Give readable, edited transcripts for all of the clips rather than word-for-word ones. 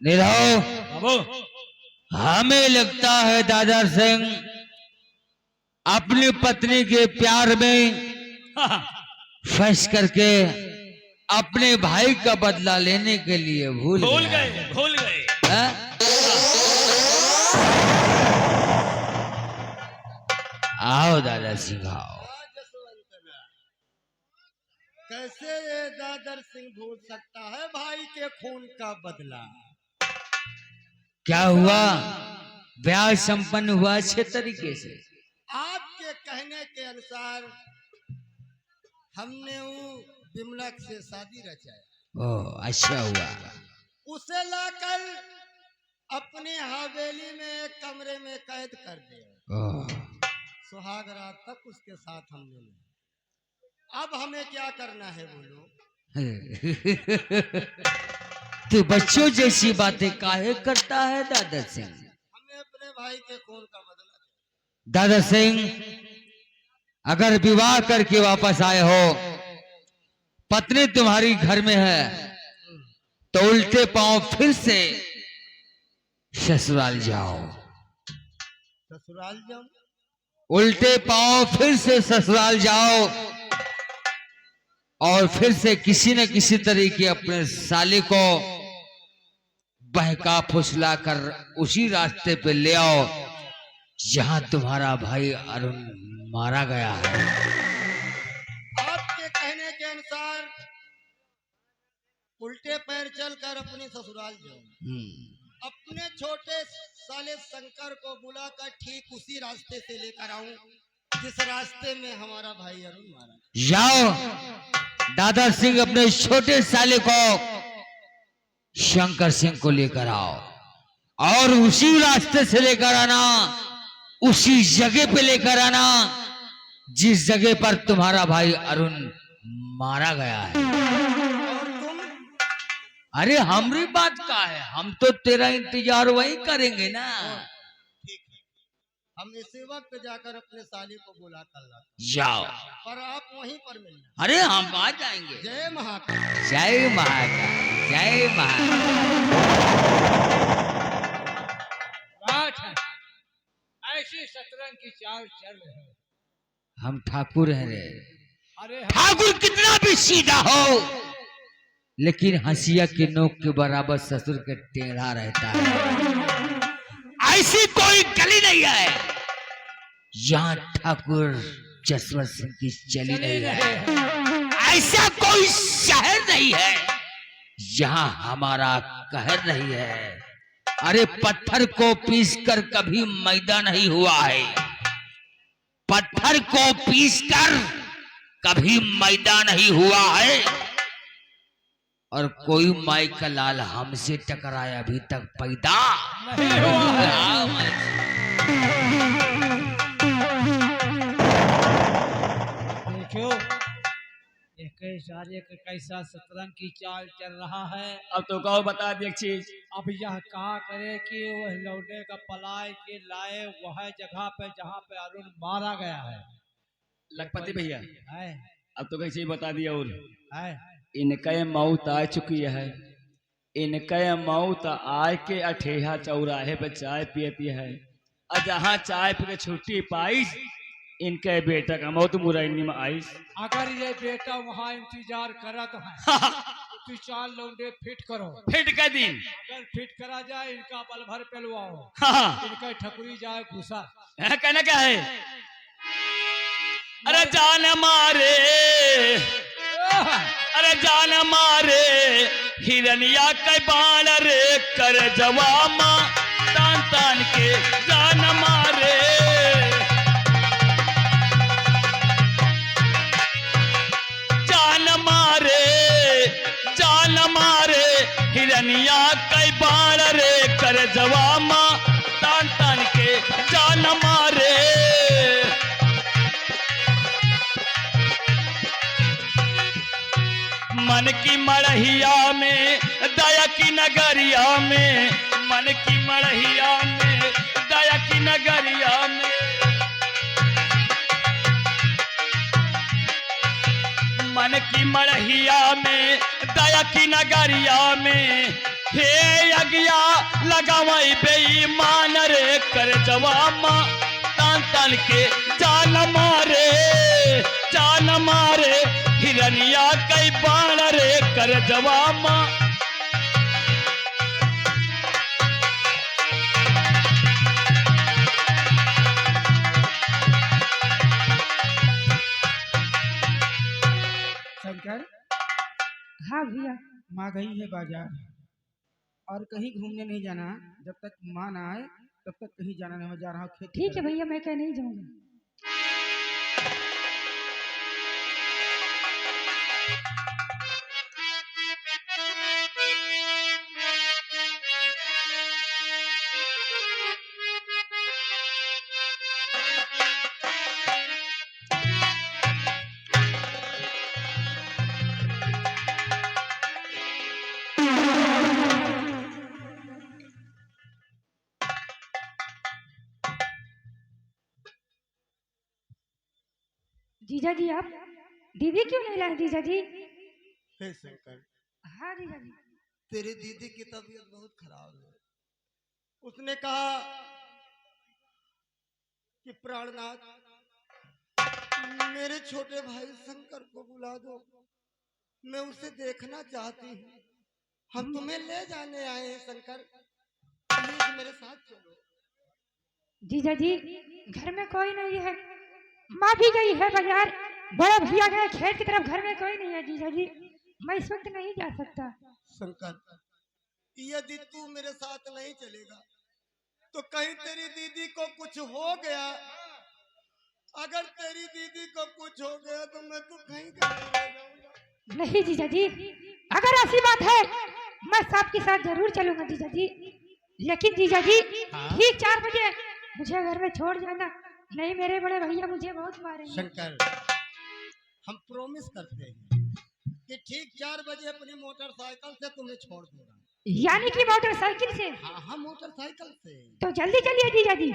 निरहो, हमें लगता है दादा सिंह अपनी पत्नी के प्यार में फंस करके अपने भाई का बदला लेने के लिए भूल गए। आओ दादा सिंह आओ। कैसे ये दादर सिंह भूल सकता है भाई के खून का बदला? क्या हुआ? ब्याह संपन्न हुआ अच्छे तरीके से? आपके कहने के अनुसार हमने वो बिमलक से शादी रचाई। ओह अच्छा हुआ। उसे लाकर अपनी हवेली में एक कमरे में कैद कर दिया। सुहाग रात तक उसके साथ हमने लिया। अब हमें क्या करना है बोलो? तू बच्चों जैसी बातें काहे करता है दादा सिंह? हमें अपने भाई के खून का बदला। दादा सिंह, अगर विवाह करके वापस आए हो, पत्नी तुम्हारी घर में है, तो उल्टे पांव फिर से ससुराल जाओ। ससुराल जाओ? उल्टे पांव फिर से ससुराल जाओ और फिर से किसी न किसी तरीके अपने साले को बहका फुसला कर उसी रास्ते पे ले आओ जहां तुम्हारा भाई अरुण मारा गया है। आपके कहने के अनुसार उल्टे पैर चलकर अपने ससुराल जाओ। अपने छोटे साले शंकर को बुलाकर ठीक उसी रास्ते से लेकर आऊं जिस रास्ते में हमारा भाई अरुण मारा। जाओ दादा सिंह, अपने छोटे साले को शंकर सिंह को लेकर आओ और उसी रास्ते से लेकर आना, उसी जगह पे लेकर आना जिस जगह पर तुम्हारा भाई अरुण मारा गया है। और तुम? अरे हमारी बात का है, हम तो तेरा इंतजार वही करेंगे ना। ठीक है, हम इसी वक्त जाकर अपने साले को बुला कर लाते। जाओ। पर आप वहीं पर मिलना। अरे हम आ जाएंगे। जय महाकाल। जय महाकाल, जय महाकाल। ऐसी शतरंज की चाल चल रही है। हम ठाकुर हैं रे। अरे ठाकुर कितना भी सीधा हो, लेकिन हंसिया के नोक के बराबर ससुर के टेढ़ा रहता है। ऐसी कोई गली नहीं है जहां ठाकुर जसवंत सिंह की चली नहीं है। ऐसा कोई शहर नहीं है जहां हमारा कहर नहीं है। अरे पत्थर को पीसकर कभी मैदा नहीं हुआ है, पत्थर को पीसकर कभी मैदा नहीं हुआ है। और कोई माई का लाल हमसे टकराया अभी तक पैदा नहीं हुआ है। देखो एक कैसा शतरंज की चाल चल रहा है। अब तो कहो बता दी एक चीज। अब यह कहा करे कि वह लौटे का पलाय के लाए वह जगह पे जहाँ पे अरुण मारा गया है। लखपति भैया, है अब तो कैसे ही बता दिया। और है इनके मौत आ चुकी है। इनके मौत आए के अठेहा चौराहे पे चाय पियती है, और जहाँ चाय पी के छुट्टी पाई इनके बेटा का मौत मुरैनी में आई। अगर ये बेटा वहाँ इंतजार करत है तो चाल लौंडे फिट करो। फिट के दिन अगर फिट करा जाए इनका पल भर पेलवाओ। हाँ इनका ठकुरी जाए घुसा। कहना क्या है? अरे जान मारे, अरे जान मारे हिरनिया के बाण रे कर जवामा तान तान के जान मारे। जान मारे, जान मारे हिरनिया के बाण रे कर जवामा तान तान के जान मारे। मन की मड़हिया में दया की नगरिया में, मन की मड़हिया में दया की नगरिया में, मन की मड़हिया में दया की नगरिया में हे अगिया लगावई बेईमान रे कर जवामा तान तान के जान मारे हिरनिया कई बाण रे कर जवामा। शंकर, हाँ भैया। माँ गई है बाजार और कहीं घूमने नहीं जाना। जब तक माँ ना आए तब तक कहीं जाना नहीं। मैं जा रहा हूँ खेत की ठीक है तरफ। भैया, मैं कहीं नहीं जाऊंगा। जीजा जी, आप दीदी क्यों नहीं लाए जीजा जी? हे शंकर, हाँ जीजा जी। तेरी दीदी की तबीयत बहुत खराब है। उसने कहा कि प्राणनाथ, मेरे छोटे भाई शंकर को बुला दो, मैं उसे देखना चाहती हूँ। हम तुम्हें ले जाने आए हैं शंकर, प्लीज मेरे साथ चलो। जीजा जी, घर में कोई नहीं है। माँ भी गई है बाजार, बड़ा भैया गए खेत की तरफ, घर में कोई नहीं है जीजा जी। मैं इस वक्त नहीं जा सकता। शंकर, यदि तू मेरे साथ नहीं चलेगा तो कहीं तेरी दीदी को कुछ हो गया। अगर तेरी दीदी को कुछ हो गया तो मैं तो कहीं का नहीं रह जाऊंगा। नहीं जीजा जी, अगर ऐसी बात है मैं सबके साथ जरूर चलूंगा जीजा जी। लेकिन जीजा जी, ठीक 4 बजे मुझे घर में छोड़ जाना, नहीं मेरे बड़े भैया मुझे बहुत मारेंगे। शंकर, हम प्रॉमिस करते हैं कि ठीक 4 बजे अपनी मोटरसाइकिल से तुम्हें छोड़ दूंगा। यानी कि मोटरसाइकिल से? हाँ हाँ, मोटरसाइकिल से। तो जल्दी चलिए जीजा जी।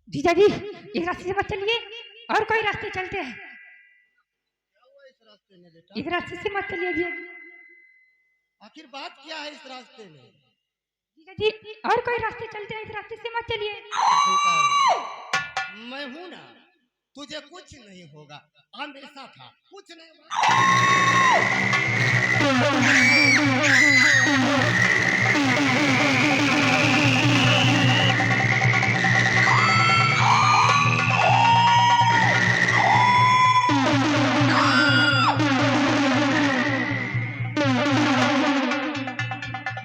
जीजा जी, इस रास्ते से मत चलिए, और कोई रास्ते चलते हैं। इस रास्ते में बेटा, इस रास्ते से मत चलिए जीजा जी। आखिर बात क्या है इस रास्ते में? जीजा जी, और कोई रास्ते चलते हैं, इस रास्ते से मत चलिए। शंकर, मैं हूं ना, तुझे कुछ नहीं होगा। हमेशा था, कुछ नहीं होगा।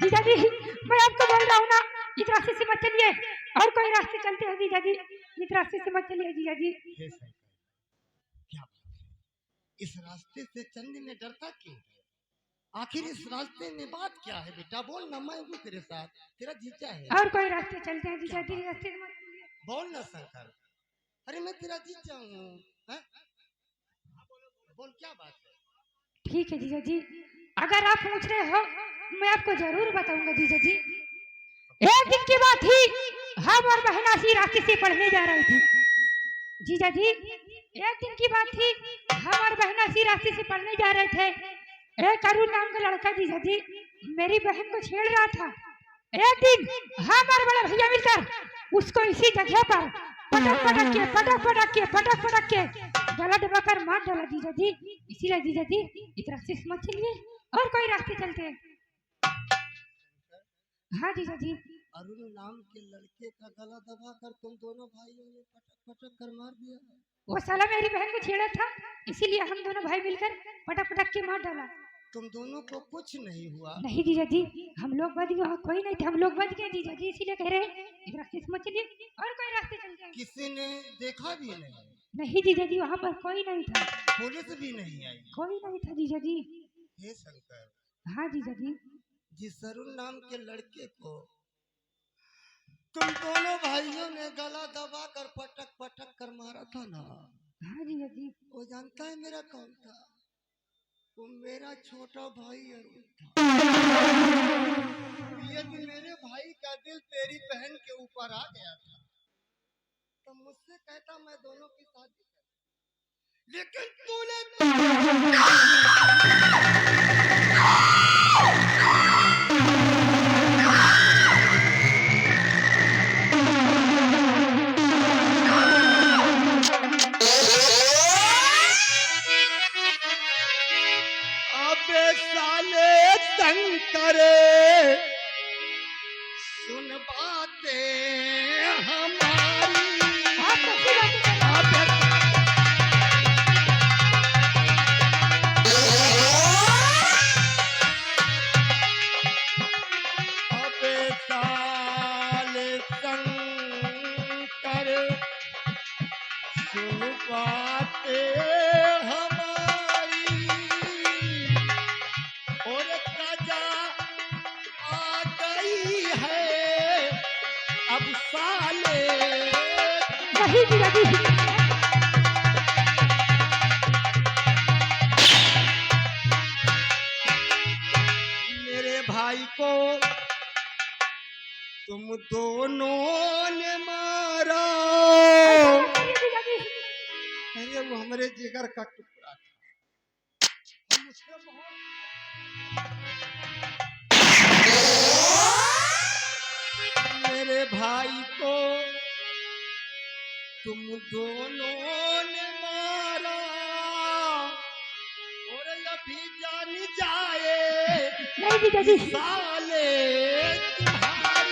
जीजा जी, मैं आपको बोल रहा हूँ ना, इस रास्ते से मत चलिए, और कोई रास्ते चलते हैं जीजा जी। इस रास्ते से मत चलिए जीजा जी। हे शंकर, क्या बात है? इस रास्ते से चलने में डरता क्यों है? आखिर इस रास्ते में बात क्या है बेटा? बोल ना, मैं हूँ तेरे साथ, तेरा जीजा है। और कोई रास्ते चलते हैं जीजा जी, इस रास्ते से मत चलिए। बोल ना शंकर, अरे मैं तेरा जीजा हूँ। हैं? बोल, क्या बात है? ठीक है जीजा जी, अगर आप पूछ रहे हो मैं आपको जरूर बताऊंगा जीजा जी। एक दिन की बात थी, हम और बहनासी रास्ते से पढ़ने जा रहे थे जीजा जी। एक दिन की बात थी, हम और बहनासी रास्ते से पढ़ने जा रहे थे। एक अरुण नाम का लड़का जीजा जी मेरी बहन को छेड़ रहा था। एक दिन हम और बड़े भैया मिलकर उसको इसी जगह पर पटक के गला दबाकर मार डाला जीजा जी। इसीलिए जीजा जी, इस रास्ते से मत चलिए, और कोई रास्ते चलते हैं। हाँ जीजा जी। अरुण नाम के लड़के का गला दबाकर तुम दोनों भाइयों ने पटक कर मार दिया। वो साला मेरी बहन को छेड़ा था, इसीलिए हम दोनों भाई मिलकर पटक के मार डाला। तुम दोनों को कुछ नहीं हुआ? नहीं जीजा जी, हम लोग बच गए, कोई नहीं थे, हम लोग बच गए जीजा जी। इसीलिए कह रहे हैं इस रास्ते से मत चलिए, और कोई रास्ते चलते हैं। किसी ने देखा भी नहीं? नहीं जीजा जी, वहाँ पर कोई नहीं था। पुलिस भी नहीं आई? कोई नहीं था जीजा जी। हे शंकर, हाँ जीजा जी। जिस अरुण नाम के लड़के को तुम दोनों भाइयों ने गला दबा कर पटक पटक कर मारा था ना, हाँ जीजा जी। वो जानता है मेरा कौन था? वो मेरा छोटा भाई अरुण था। यदि मेरे भाई का दिल तेरी बहन के ऊपर आ गया था तो मुझसे कहता मैं दोनों की शादी कर, लेकिन तूने अबे साले तंग करे, सुन बातें हमारी। आप कैसी बातें कर रहे अबे साले तंग करे, सुन बातें हमारी। और कजा आ गई है अब साले। हो? वही जीजा जी। मेरे भाई को तुम दोनों ने मारा। जीजा जी। अरे वो हमारे जिगर का टुकड़ा था। हम उससे मेरे भाई को तुम दोनों ने मारा। और अभी जान जाए नहीं जीजा जी। साले तुम्हारी।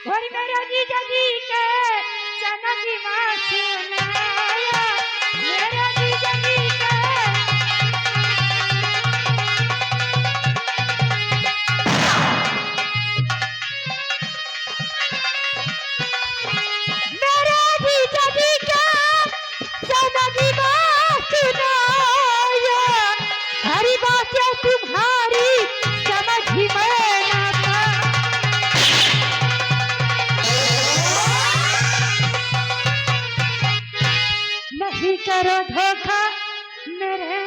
और मेरे जीजा जी के सनक की माँ सुनाया। मेरे जीजा जी के मेरे जीजा जी के सनक की माँ सुनाया। हरी बातें तुम्हारी समझ में ना था। नहीं करो धोखा मेरे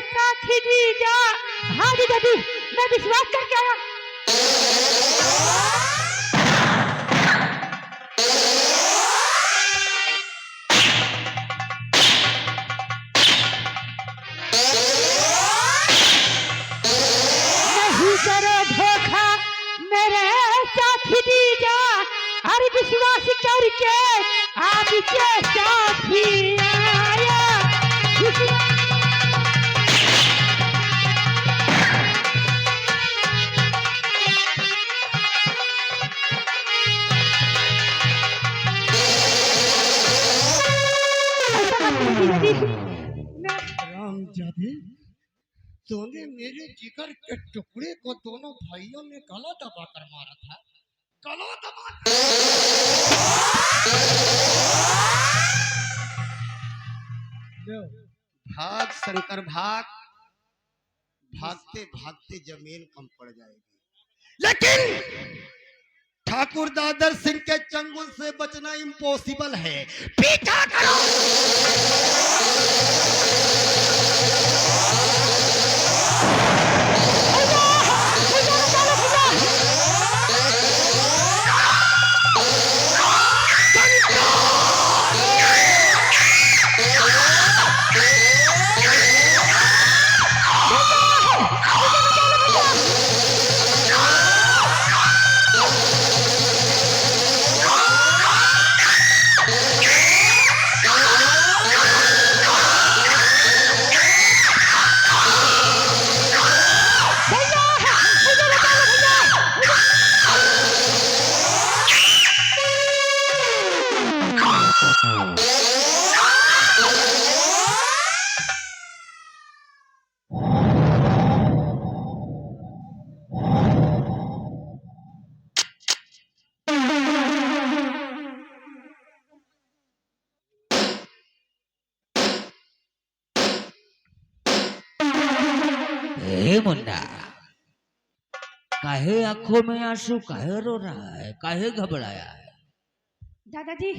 साथी जीजा। हाँ जीजा जी, मैं विश्वास करके आया। नहीं करो धोखा मेरे साथी जीजा। हर विश्वास करके आपके साथ ही आया। रामजादे, तूने मेरे जिगर के टुकड़े को दोनों भाइयों ने गला दबा कर मारा था। गला दबा भाग शंकर भाग। भागते भागते जमीन कम पड़ जाएगी, लेकिन ठाकुर दादर सिंह के चंगुल से बचना इम्पॉसिबल है। पीछा करो। हे मुन्ना, काहे आंखों में आंसू, काहे रो रहा है, काहे घबराया है? दादाजी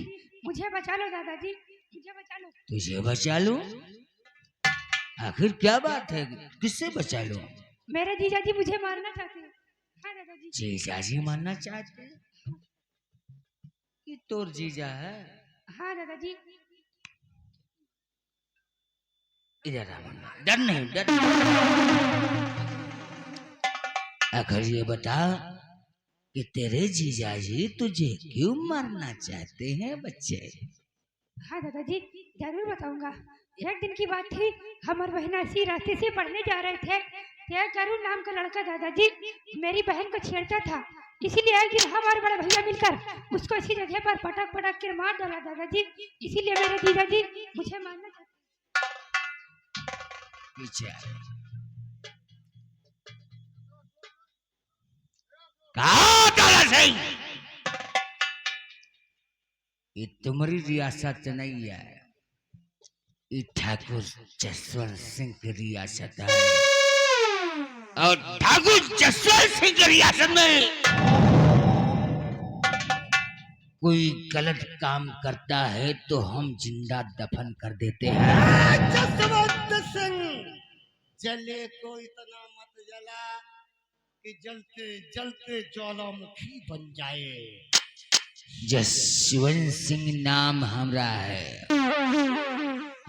मुझे बचा लो, दादाजी मुझे बचा लो। तुझे बचा लूं? आखिर क्या बात है, किससे बचा लूं? मेरे जीजाजी मुझे मारना चाहते हैं। हाँ दादाजी। जीजाजी मानना चाहते हैं? कि तोर जीजा है? हाँ दादाजी। इधर आ मुन्ना, डर नहीं, डर नहीं। आखिर ये बता कि तेरे जीजाजी तुझे क्यों मारना चाहते हैं बच्चे? हाँ दादाजी जरूर बताऊंगा। एक दिन की बात थी, हम और बहन ऐसी रास्ते से पढ़ने जा रहे थे। एक गरुड़ नाम का लड़का दादाजी मेरी बहन को छेड़ता था, इसीलिए एक दिन हम और बड़े भैया मिलकर उसको इसी जगह पर पटक पटक कर मार डाला दादाजी। इसीलिए मेरे जीजाजी मुझे मारना चाहते। पीछे कहा तारा सिंह, ये तुम्हारी रियासत नहीं है, ये ठाकुर जसवंत सिंह की रियासत है। और ठाकुर जसवंत सिंह की रियासत में कोई गलत काम करता है तो हम जिंदा दफन कर देते हैं। जसवंत सिंह, जले को इतना मत जला कि जलते जलते ज्वालामुखी बन जाए। जसवंत सिंह नाम हमरा है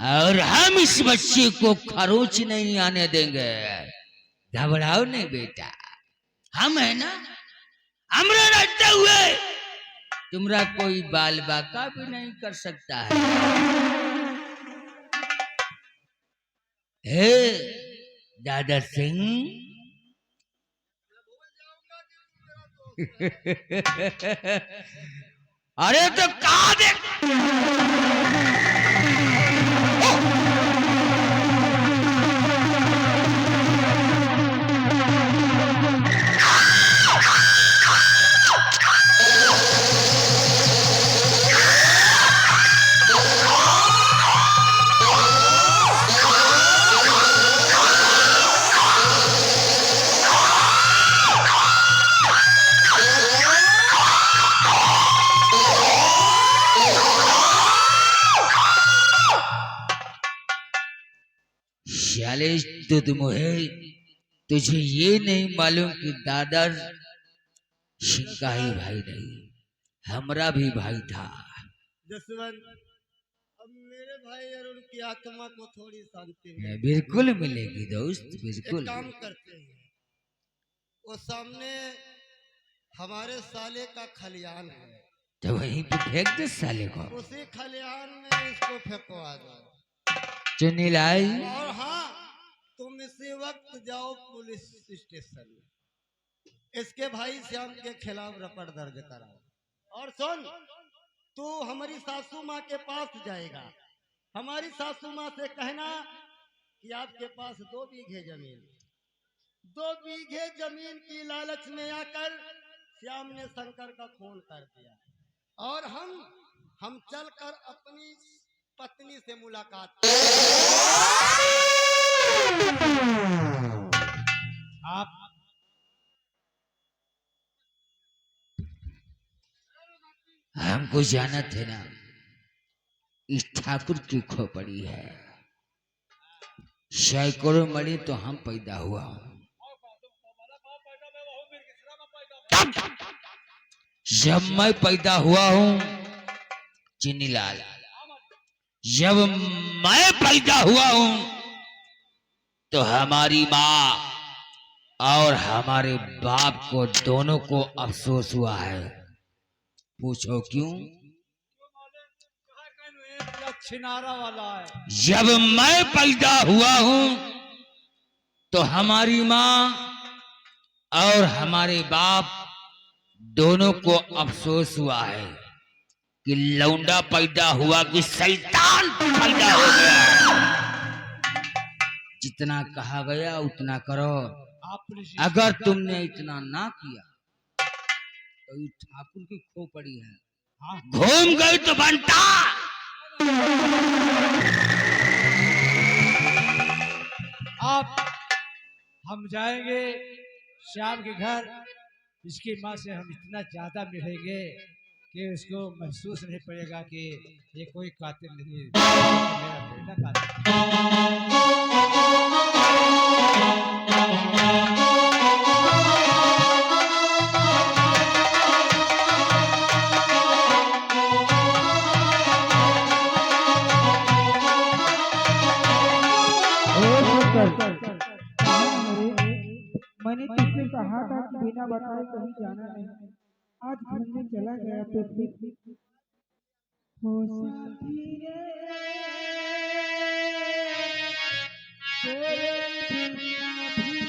और हम इस बच्चे को खरोच नहीं आने देंगे। घबराओ नहीं बेटा, हम है ना, हमरा रहते हुए तुम्हारा कोई बाल बाका भी नहीं कर सकता है। हे दादा सिंह, अरे तो कहा दे शालिश दूध मोहे, तुझे ये नहीं मालूम कि दादा सिंह का ही भाई नहीं, हमरा भी भाई था। जसवंत, अब मेरे भाई और उनकी आत्मा को थोड़ी शांति मिले। बिल्कुल मिलेगी दोस्त, बिल्कुल। एक काम करते हैं, वो सामने हमारे साले का खलियान है, तो वहीं पे फेंक दे साले को। उसी खलियान में इसको फेंकवा दो। चुन्नी लाई। और हाँ, तुम इसी वक्त जाओ पुलिस स्टेशन में, इसके भाई श्याम के खिलाफ रपट दर्ज कराओ। और सुन, तू हमारी सासू माँ के पास जाएगा, हमारी सासू माँ से कहना कि आपके पास 2 बीघे जमीन, 2 बीघे जमीन की लालच में आकर श्याम ने शंकर का खून कर दिया, और हम चलकर अपनी पत्नी से मुलाकात। आप हमको जाना थे ना, इस ठाकुर की खोपड़ी है, सैकड़ों मरी तो हम पैदा हुआ हूं। जब मैं पैदा हुआ हूं चीनीलाल, जब मैं पैदा हुआ हूं तो हमारी माँ और हमारे बाप को दोनों को अफसोस हुआ है। पूछो क्यों? छिनारा वाला है। जब मैं पैदा हुआ हूं तो हमारी माँ और हमारे बाप दोनों को अफसोस हुआ है कि लौंडा पैदा हुआ कि शैतान पैदा हो गया। जितना कहा गया उतना करो, अगर तुमने इतना ना किया तो ये ठाकुर की खोपड़ी है, घूम गई तो बनता। हम जाएंगे श्याम के घर, इसकी माँ से हम इतना ज्यादा मिलेंगे कि उसको महसूस नहीं पड़ेगा कि ये कोई कातिल नहीं है, मेरा बेटा कातिल। मैंने तुझसे कहा था कि बिना बताए कहीं जाना नहीं। आज घूमने चला गया तो फिर हो साथी रे, तेरे बिना भी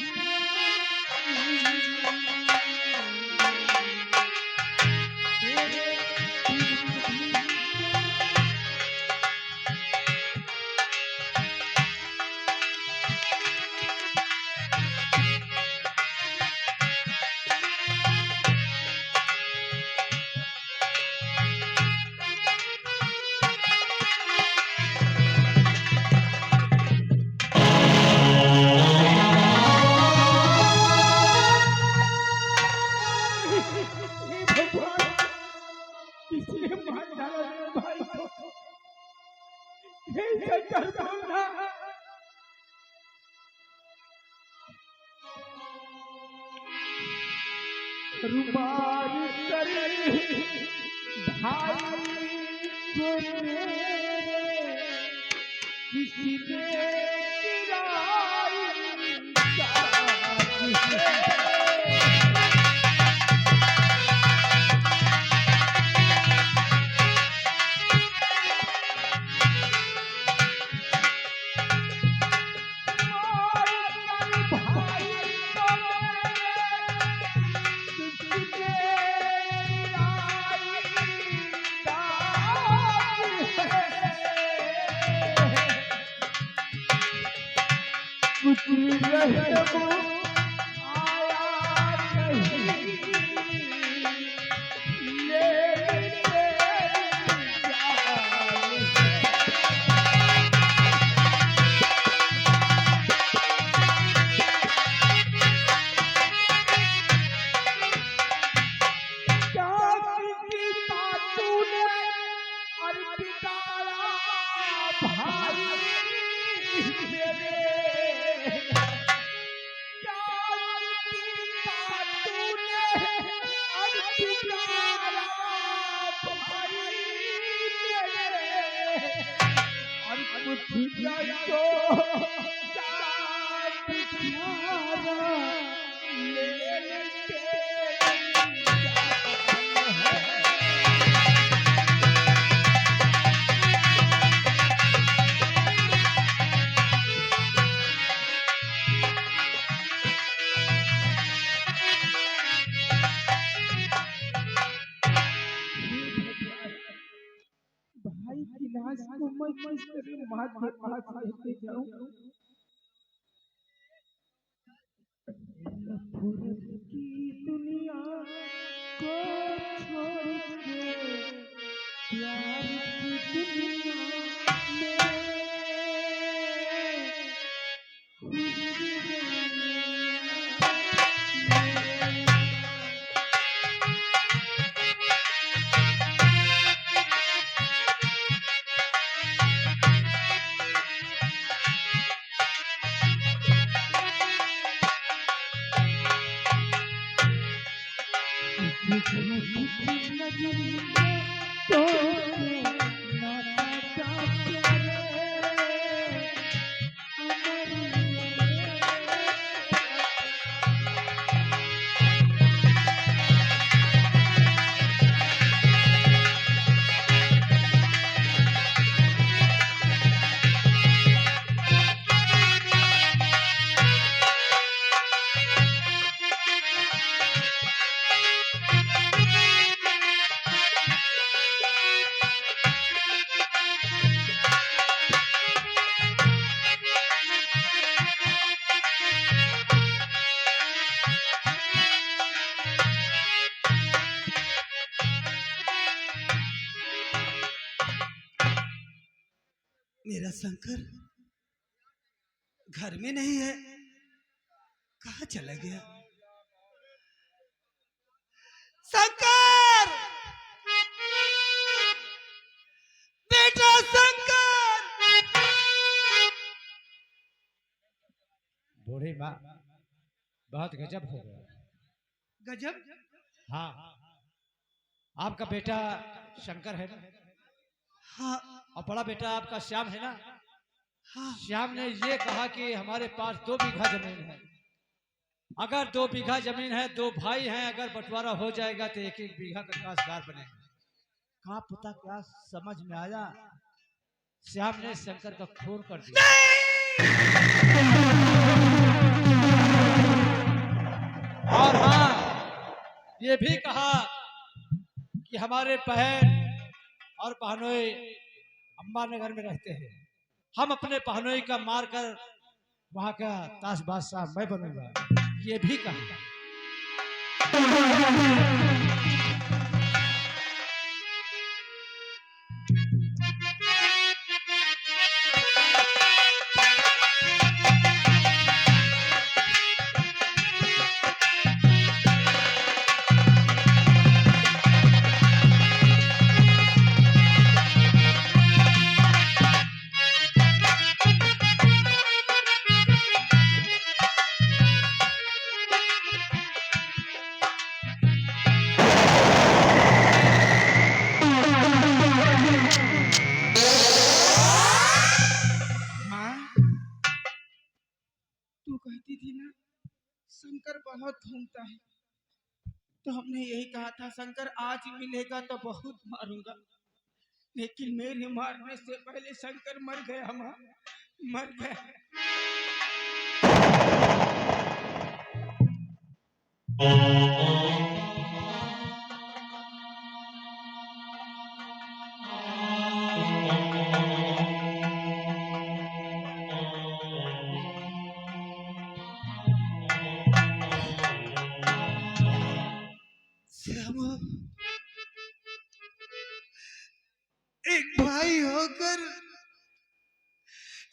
किसने मार डाला मेरे भाई को? हे शंकर भगवान, रुबार कर भाई को मेरे, किसी ने गिराई साथ है। कुछ रहमो आया नहीं, लेके भाई की लाश को मैं किस तरह माँ के पास लेके जाऊं? नफरत की दुनिया को छोड़ के प्यार की दुनिया में खुशी मेरा शंकर घर में नहीं है। कहाँ चला गया? शंकर, बेटा शंकर। बूढ़ी माँ, बहुत गजब हो गया। गजब? हाँ, आपका बेटा शंकर है ना? हाँ और बड़ा बेटा आपका श्याम है ना? हाँ। श्याम ने ये कहा कि हमारे पास 2 बीघा जमीन है। अगर 2 बीघा जमीन है, 2 भाई हैं, अगर बंटवारा हो जाएगा तो 1-1 बीघा का काश्तकार बनेगा। कहाँ पता क्या समझ में आया, श्याम ने शंकर का खून कर दिया। और हाँ, ये भी कहा कि हमारे बहन और बहनोई अम्बा नगर में रहते हैं, हम अपने बहनोई का मार कर वहां का ताश बादशाह मैं बनूंगा, ये भी कहा। तू कहती थी ना शंकर बहुत घूमता है, तो हमने यही कहा था शंकर आज मिलेगा तो बहुत मारूंगा, लेकिन मेरे मारने से पहले शंकर मर गया माँ, मर गया। श्याम, एक भाई होकर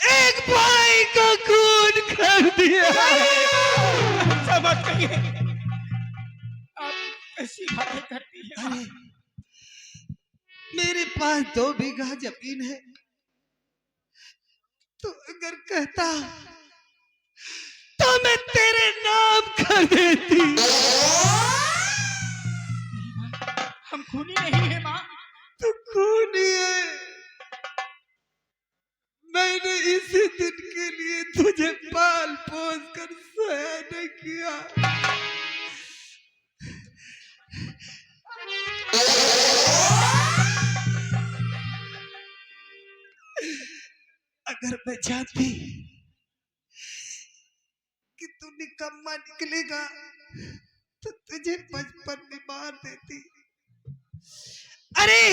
एक भाई का खून कर दिया। समझ गए आप ऐसी बातें करती है। अरे मेरे पास 2 बीघा जमीन है, तो अगर कहता तो मैं तेरे नाम कर देती। हम खूनी नहीं है माँ। तू खूनी है। मैंने इसी दिन के लिए तुझे पाल पोस कर सयाना किया। अगर मैं जानती कि तू निकम्मा निकलेगा तो तुझे बचपन में मार देती। अरे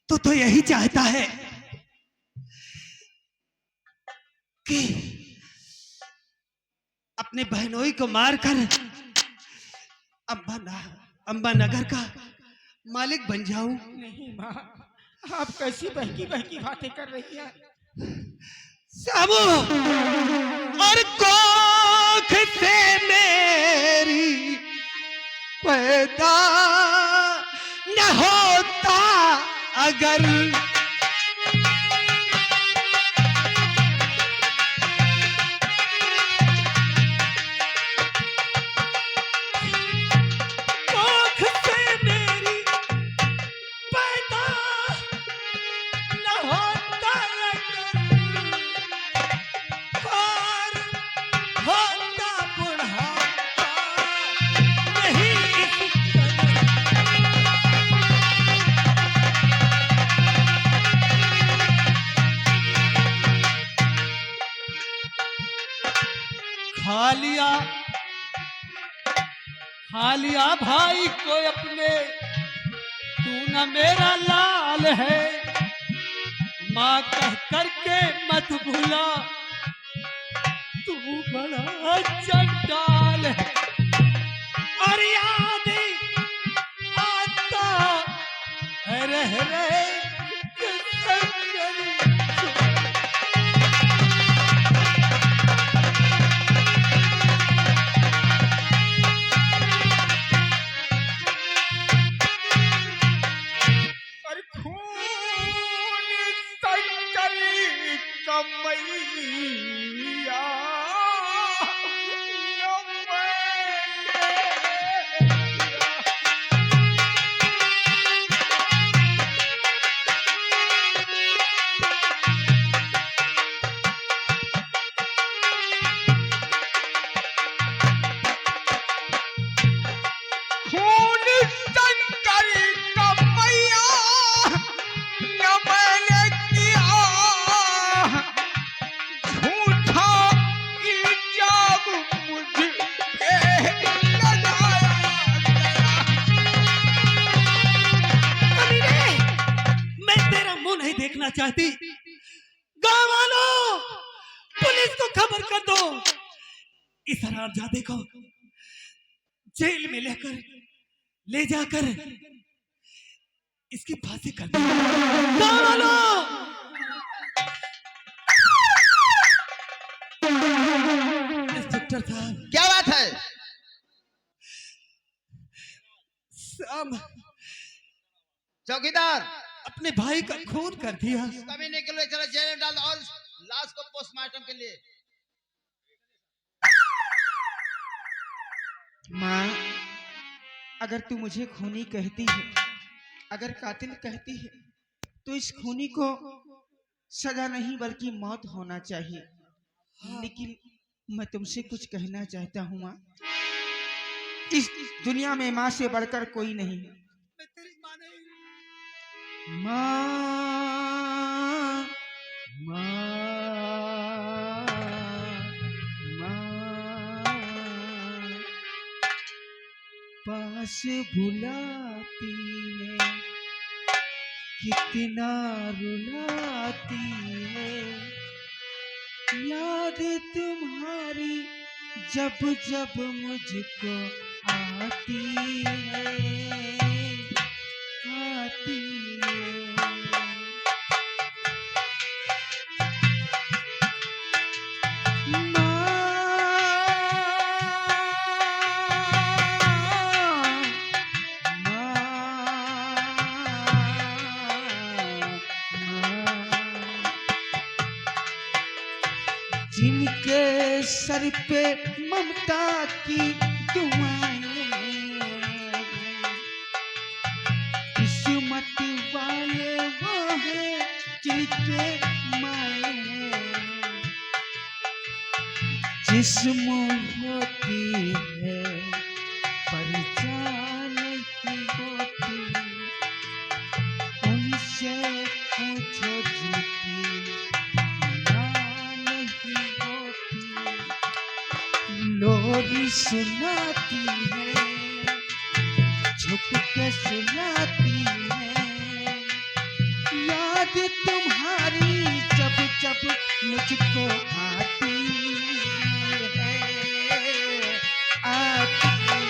तू तो यही चाहता है कि अपने बहनोई को मारकर अंबा नगर का मालिक बन जाऊं। नहीं माँ, आप कैसी बहकी बहकी बातें कर रही हैं। सामू और कोख से मेरी पैदा न होता अगर कोख से मेरी पैदा न होता अगर और होता बुढ़ापा नहीं इस कदर। खा लिया भाई को अपने, तू न मेरा लाल है, माँ कह करके मत भूला तू बड़ा चंडाल है। और याद आता है रह रहे चाहती। गांव वालों, पुलिस को खबर कर दो, इस हरामजादे को जेल में ले जाकर इसकी फांसी कर दो। गांव वालों, इंस्पेक्टर साहब, क्या बात है? शाम चौकीदार, अपने भाई का खून कर दिया। कभी नहीं के लिए चलो जेल में डाल दो और लाश को पोस्टमार्टम के लिए। माँ, अगर तू मुझे खूनी कहती है, अगर कातिल कहती है, तो इस खूनी को सजा नहीं बल्कि मौत होना चाहिए। लेकिन मैं तुमसे कुछ कहना चाहता हूँ माँ, इस दुनिया में माँ से बढ़कर कोई नहीं है। मैं तेरी माँ नहीं। माँ, माँ, पास बुलाती है, कितना रुलाती है, याद तुम्हारी जब जब मुझको आती है, आती है। जिनके सर पे ममता की दुआएं, किस्मत वाले वो हैं जिनके माए, जिस्म होती है पर जान नहीं होती, उनसे पूछो जिनकी लोरी सुनाती है, छुप के सुनाती है, याद तुम्हारी जब जब मुझको आती है, आती है।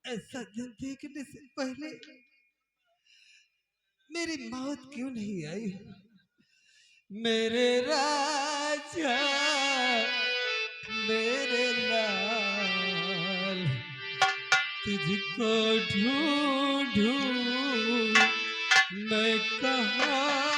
ऐसा दिन देखने से पहले मेरी मौत क्यों नहीं आई? मेरे राजा, मेरे लाल, तुझको ढूंढूं मैं कहाँ